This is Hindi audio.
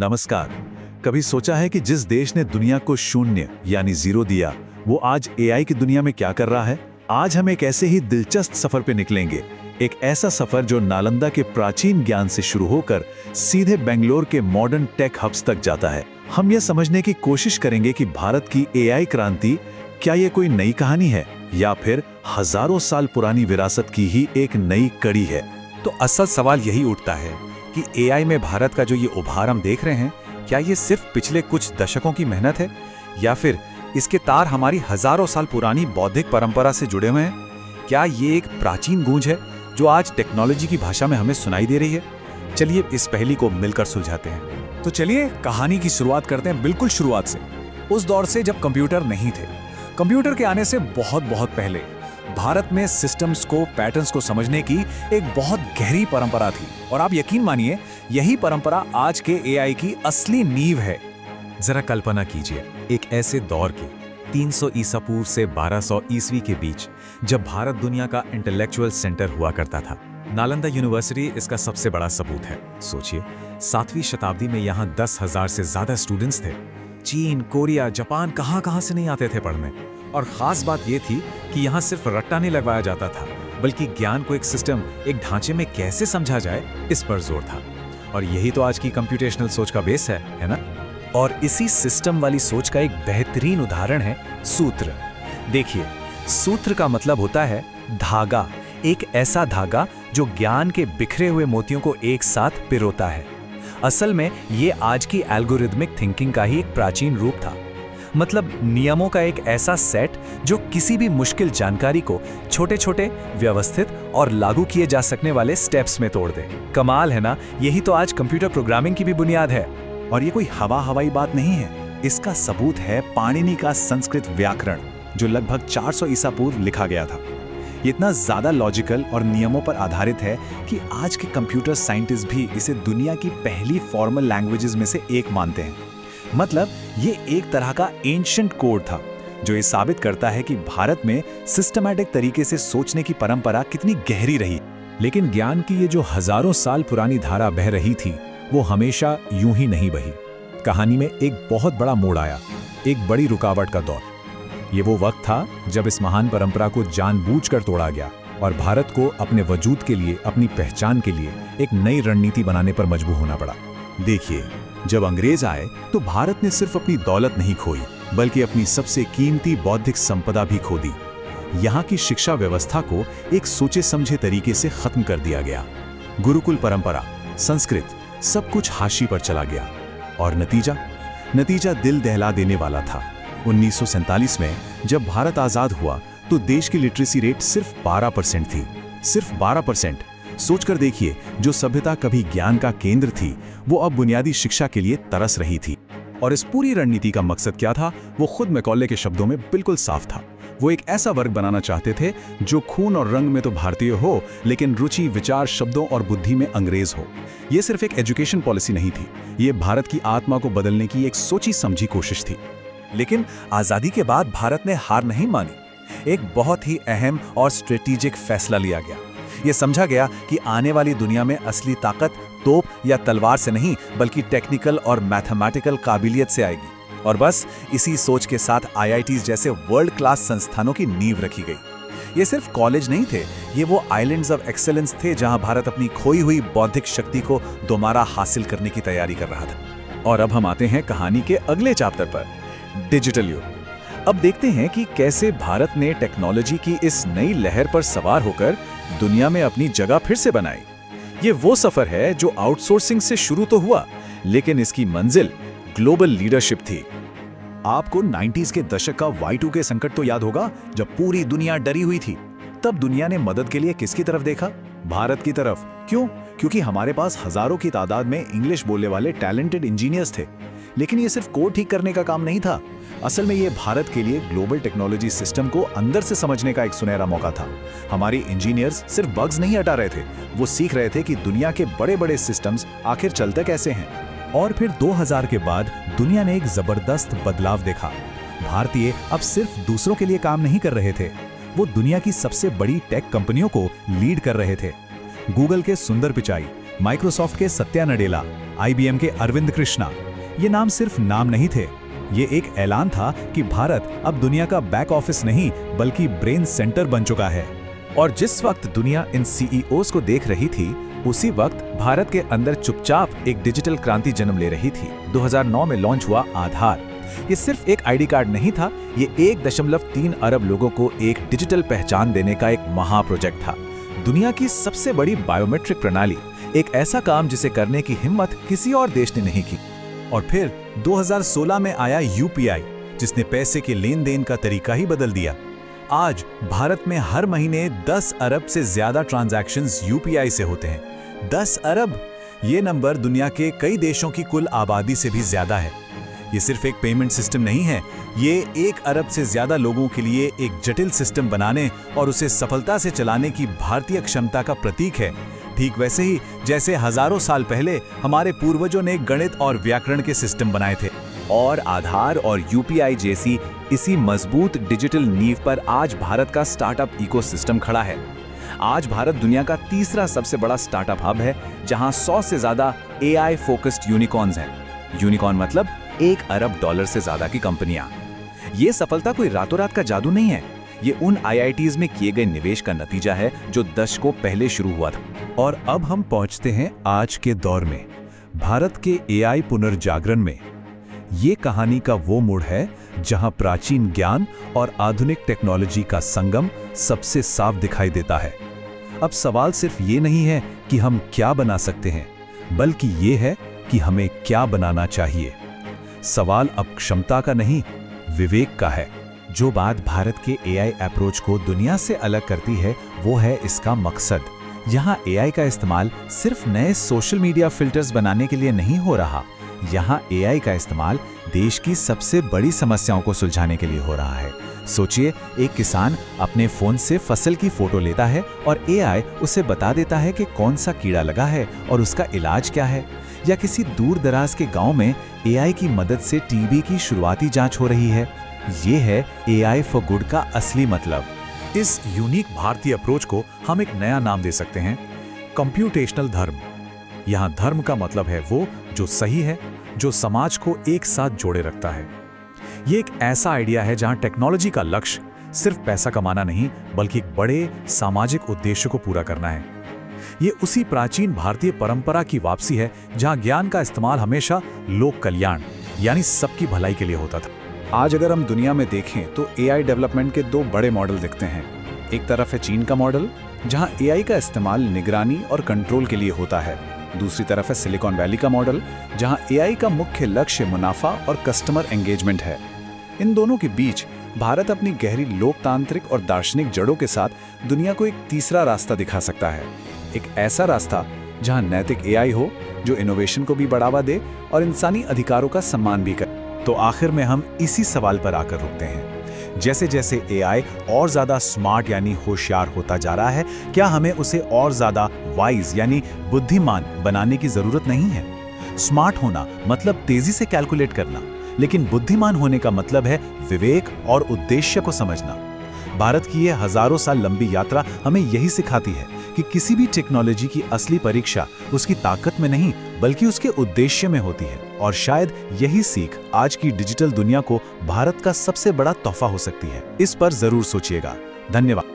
नमस्कार। कभी सोचा है कि जिस देश ने दुनिया को शून्य यानी जीरो दिया, वो आज एआई की दुनिया में क्या कर रहा है? आज हम एक ऐसे ही दिलचस्प सफर पे निकलेंगे। एक ऐसा सफर जो नालंदा के प्राचीन ज्ञान से शुरू होकर सीधे बेंगलोर के मॉडर्न टेक हब्स तक जाता है। हम यह समझने की कोशिश करेंगे कि भारत की एआई क्रांति क्या ये कोई नई कहानी है या फिर हजारों साल पुरानी विरासत की ही एक नई कड़ी है। तो असल सवाल यही उठता है कि एआई में भारत का जो ये उभार हम देख रहे हैं, क्या ये सिर्फ पिछले कुछ दशकों की मेहनत है या फिर इसके तार हमारी हजारों साल पुरानी बौद्धिक परंपरा से जुड़े हुए हैं? क्या ये एक प्राचीन गूंज है जो आज टेक्नोलॉजी की भाषा में हमें सुनाई दे रही है? चलिए इस पहेली को मिलकर सुलझाते हैं। तो चलिए कहानी की शुरुआत करते हैं, बिल्कुल शुरुआत से। उस दौर से जब कंप्यूटर नहीं थे। कंप्यूटर के आने से बहुत पहले भारत में सिस्टम्स को, पैटर्न्स को समझने की एक बहुत गहरी परंपरा थी। और आप यकीन मानिए, यही परंपरा आज के एआई की असली नींव है। जरा कल्पना कीजिए एक ऐसे दौर की 300 ईसा पूर्व से 1200 ईस्वी के बीच, जब भारत दुनिया का इंटेलेक्चुअल सेंटर हुआ करता था। नालंदा यूनिवर्सिटी इसका सबसे बड़ा सबूत है। सोचिए, 7वीं शताब्दी में यहाँ 10,000 से ज्यादा स्टूडेंट्स थे। चीन, कोरिया, जापान कहाँ से नहीं आते थे पढ़ने। और खास बात यह थी कि यहाँ सिर्फ रट्टा नहीं लगवाया जाता था, बल्कि ज्ञान को एक सिस्टम, एक ढांचे में कैसे समझा जाए, इस पर जोर था। और यही तो आज की कंप्यूटेशनल सोच का बेस है ना? और इसी सिस्टम वाली सोच का एक बेहतरीन उदाहरण है सूत्र। देखिए, सूत्र का मतलब होता है धागा, एक ऐसा धागा जो ज्ञान के बिखरे हुए मोतियों को एक साथ पिरोता है। असल में ये आज की एल्गोरिदमिक थिंकिंग का ही एक प्राचीन रूप था। मतलब नियमों का एक ऐसा सेट जो किसी भी मुश्किल जानकारी को छोटे-छोटे, व्यवस्थित और लागू किए जा सकने वाले स्टेप्स में तोड़ दे। कमाल है ना? यही तो आज कंप्यूटर प्रोग्रामिंग की भी बुनियाद है। और ये कोई हवाई बात नहीं है। इसका सबूत है पाणिनि का संस्कृत व्याकरण, जो लगभग 400 ईसा पूर्व लिखा गया था। ये इतना ज्यादा लॉजिकल और नियमों पर आधारित है कि आज के कंप्यूटर साइंटिस्ट भी इसे दुनिया की पहली फॉर्मल लैंग्वेजेस में से एक मानते हैं। मतलब ये एक तरह का एंशिएंट कोड था, जो ये साबित करता है कि भारत में सिस्टमैटिक तरीके से सोचने की परंपरा कितनी गहरी रही। लेकिन ज्ञान की ये जो हजारों साल पुरानी धारा बह रही थी, वो हमेशा यूं ही नहीं बही। कहानी में एक बहुत बड़ा मोड़ आया, एक बड़ी रुकावट का दौर। ये वो वक्त था जब इस महान परंपरा को जानबूझकर तोड़ा गया और भारत को अपने वजूद के लिए, अपनी पहचान के लिए एक नई रणनीति बनाने पर मजबूर होना पड़ा। देखिए, जब अंग्रेज आए तो भारत ने सिर्फ अपनी दौलत नहीं खोई, बल्कि अपनी सबसे कीमती बौद्धिक संपदा भी खो दी। यहाँ की शिक्षा व्यवस्था को एक सोचे समझे तरीके से खत्म कर दिया गया। गुरुकुल परंपरा, संस्कृत, सब कुछ हाशी पर चला गया। और नतीजा दिल दहला देने वाला था। 1947 में जब भारत आजाद हुआ तो देश की लिटरेसी रेट सिर्फ 12% थी। सिर्फ 12%। सोचकर देखिए, जो सभ्यता कभी ज्ञान का केंद्र थी, वो अब बुनियादी शिक्षा के लिए तरस रही थी। और इस पूरी रणनीति का मकसद क्या था? वो खुद मैकॉले के शब्दों में बिल्कुल साफ था। वो एक ऐसा वर्ग बनाना चाहते थे जो खून और रंग में तो भारतीय हो, लेकिन रुचि, विचार, शब्दों और बुद्धि में अंग्रेज हो। ये सिर्फ एक एजुकेशन पॉलिसी नहीं थी, ये भारत की आत्मा को बदलने की एक सोची समझी कोशिश थी। लेकिन आजादी के बाद भारत ने हार नहीं मानी। एक बहुत ही अहम और स्ट्रेटेजिक फैसला लिया गया। ये समझा गया कि आने वाली दुनिया में असली ताकत तोप या तलवार से नहीं, बल्कि टेक्निकल और मैथमेटिकल काबिलियत से आएगी। और बस इसी सोच के साथ आईआईटीज जैसे वर्ल्ड क्लास संस्थानों की नींव रखी गई। ये सिर्फ कॉलेज नहीं थे, ये वो आइलैंड्स ऑफ एक्सेलेंस थे जहां भारत अपनी खोई हुई बौद्धिक शक्ति को दोबारा हासिल करने की तैयारी कर रहा था। और अब हम आते हैं कहानी के अगले चैप्टर पर, डिजिटल युग। अब देखते हैं कि कैसे भारत ने टेक्नोलॉजी की इस नई लहर पर सवार होकर दुनिया में अपनी जगह फिर से बनाई। ये वो सफर है जो आउटसोर्सिंग से शुरू तो हुआ, लेकिन इसकी मंजिल ग्लोबल लीडरशिप थी। आपको 90s के दशक का Y2K संकट तो याद होगा, जब पूरी दुनिया डरी हुई थी। तब दुनिया ने मदद के लिए किसकी तरफ देखा? भारत की तरफ। क्यों? क्योंकि हमारे पास हजारों की तादाद में इंग्लिश बोलने वाले टैलेंटेड इंजीनियर्स थे। लेकिन ये सिर्फ कोड ठीक करने का काम नहीं था। असल में ये भारत के लिए ग्लोबल टेक्नोलॉजी सिस्टम को अंदर से समझने का एक सुनहरा मौका था। हमारे इंजीनियर्स सिर्फ बग्स नहीं हटा रहे थे, वो सीख रहे थे कि दुनिया के बड़े सिस्टम्स आखिर चलते कैसे हैं। और फिर 2000 के बाद दुनिया ने एक जबरदस्त बदलाव देखा। भारतीय अब सिर्फ दूसरों के लिए काम नहीं कर रहे थे, वो दुनिया की सबसे बड़ी टेक कंपनियों को लीड कर रहे थे। गूगल के सुंदर पिचाई, माइक्रोसॉफ्ट के सत्या नडेला, IBM के अरविंद कृष्णा। ये नाम सिर्फ नाम नहीं थे, ये एक ऐलान था कि भारत अब दुनिया का बैक ऑफिस नहीं बल्कि ब्रेन सेंटर बन चुका है। और जिस वक्त दुनिया इन CEOs को देख रही थी, उसी वक्त भारत के अंदर चुपचाप एक डिजिटल क्रांति जन्म ले रही थी। 2009 में लॉन्च हुआ आधार। ये सिर्फ एक ID कार्ड नहीं था, ये 1.3 अरब लोगों को एक डिजिटल पहचान देने का एक महा प्रोजेक्ट था। दुनिया की सबसे बड़ी बायोमेट्रिक प्रणाली, एक ऐसा काम जिसे करने की हिम्मत किसी और देश ने नहीं की। और फिर 2016 में आया UPI, जिसने पैसे के लेन देन का तरीका ही बदल दिया। आज भारत में हर महीने 10 अरब से ज्यादा ट्रांजैक्शंस UPI से होते हैं। 10 अरब, ये नंबर दुनिया के कई देशों की कुल आबादी से भी ज्यादा है। ये सिर्फ एक पेमेंट सिस्टम नहीं है, ये 1 अरब से ज्यादा लोगों के लिए एक जटिल सिस्टम बनाने और उसे सफलता से चलाने की भारतीय क्षमता का प्रतीक है। ठीक वैसे ही जैसे हजारों साल पहले हमारे पूर्वजों ने गणित और व्याकरण के सिस्टम बनाए थे। और आधार और UPI जैसी इसी मजबूत डिजिटल नींव पर आज भारत का स्टार्टअप इकोसिस्टम खड़ा है। आज भारत दुनिया का तीसरा सबसे बड़ा स्टार्टअप हब है, जहां 100 से ज्यादा AI फोकस्ड यूनिकॉर्न्स हैं। यूनिकॉर्न मतलब $1 अरब से ज्यादा की कंपनियां। ये सफलता कोई रातों रात का जादू नहीं है, ये उन IITs में किए गए निवेश का नतीजा है जो दशकों पहले शुरू हुआ था। और अब हम पहुंचते हैं आज के दौर में, भारत के AI पुनर्जागरण में। ये कहानी का वो मोड़ है जहां प्राचीन ज्ञान और आधुनिक टेक्नोलॉजी का संगम सबसे साफ दिखाई देता है। अब सवाल सिर्फ ये नहीं है कि हम क्या बना सकते हैं, बल्कि ये है कि हमें क्या बनाना चाहिए। सवाल अब क्षमता का नहीं, विवेक का है। जो बात भारत के AI अप्रोच को दुनिया से अलग करती है, वो है इसका मकसद। यहाँ AI का इस्तेमाल सिर्फ नए सोशल मीडिया फिल्टर्स बनाने के लिए नहीं हो रहा, यहाँ AI का इस्तेमाल देश की सबसे बड़ी समस्याओं को सुलझाने के लिए हो रहा है। सोचिए, एक किसान अपने फोन से फसल की फोटो लेता है और AI उसे बता देता है कि कौन सा कीड़ा लगा है और उसका इलाज क्या है। या किसी दूर दराज के गांव में AI की मदद से TB की शुरुआती जांच हो रही है। ये है AI फॉर गुड का असली मतलब। इस यूनिक भारतीय अप्रोच को हम एक नया नाम दे सकते हैं, कंप्यूटेशनल धर्म। यहाँ धर्म का मतलब है वो जो सही है, जो समाज को एक साथ जोड़े रखता है। ये एक ऐसा आइडिया है जहाँ टेक्नोलॉजी का लक्ष्य सिर्फ पैसा कमाना नहीं, बल्कि एक बड़े सामाजिक उद्देश्य को पूरा करना है। ये उसी प्राचीन भारतीय परंपरा की वापसी है जहाँ ज्ञान का इस्तेमाल हमेशा लोक कल्याण यानी सबकी भलाई के लिए होता था। आज अगर हम दुनिया में देखें तो AI डेवलपमेंट के 2 बड़े मॉडल दिखते हैं। एक तरफ है चीन का मॉडल, जहां AI का इस्तेमाल निगरानी और कंट्रोल के लिए होता है। दूसरी तरफ है सिलिकॉन वैली का मॉडल, जहां AI का मुख्य लक्ष्य मुनाफा और कस्टमर एंगेजमेंट है। इन दोनों के बीच भारत अपनी गहरी लोकतांत्रिक और दार्शनिक जड़ों के साथ दुनिया को एक तीसरा रास्ता दिखा सकता है। एक ऐसा रास्ता जहां नैतिक AI हो, जो इनोवेशन को भी बढ़ावा दे और इंसानी अधिकारों का सम्मान भी करे। तो आखिर में हम इसी सवाल पर आकर रुकते हैं, जैसे जैसे AI और ज्यादा स्मार्ट यानी होशियार होता जा रहा है, क्या हमें उसे और ज्यादा वाइज यानी बुद्धिमान बनाने की जरूरत नहीं है? स्मार्ट होना मतलब तेजी से कैलकुलेट करना, लेकिन बुद्धिमान होने का मतलब है विवेक और उद्देश्य को समझना। भारत की यह हजारों साल लंबी यात्रा हमें यही सिखाती है कि किसी भी टेक्नोलॉजी की असली परीक्षा उसकी ताकत में नहीं, बल्कि उसके उद्देश्य में होती है। और शायद यही सीख आज की डिजिटल दुनिया को भारत का सबसे बड़ा तोहफा हो सकती है। इस पर जरूर सोचिएगा। धन्यवाद।